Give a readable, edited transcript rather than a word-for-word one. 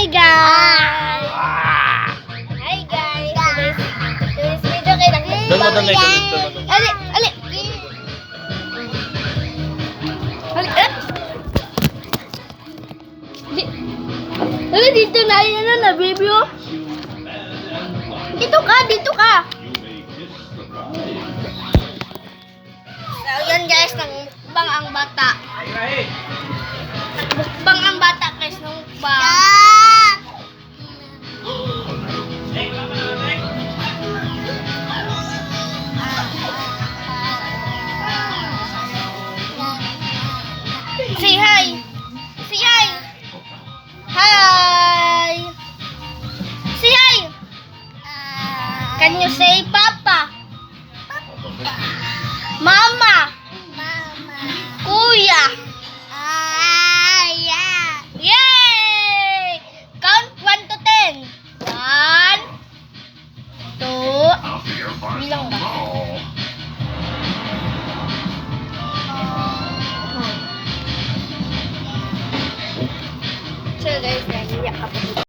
guys! Hi guys! Today's video kayo nakikita. Doon mo, doon may ganun, doon mo. Ali! Ali! Ali! Ali, dito na yun na, baby oh. Dito ka, dito ka. So, yun guys, nangmukbang ang bata. Mukbang ang bata guys, nangmukbang. Say hi. Say hi. Hi. Say hi. Can you say Papa? Mama. Kuya. Yay! Count 1 to 10. 1, 2, bilang ba? So guys, naiiyak ako.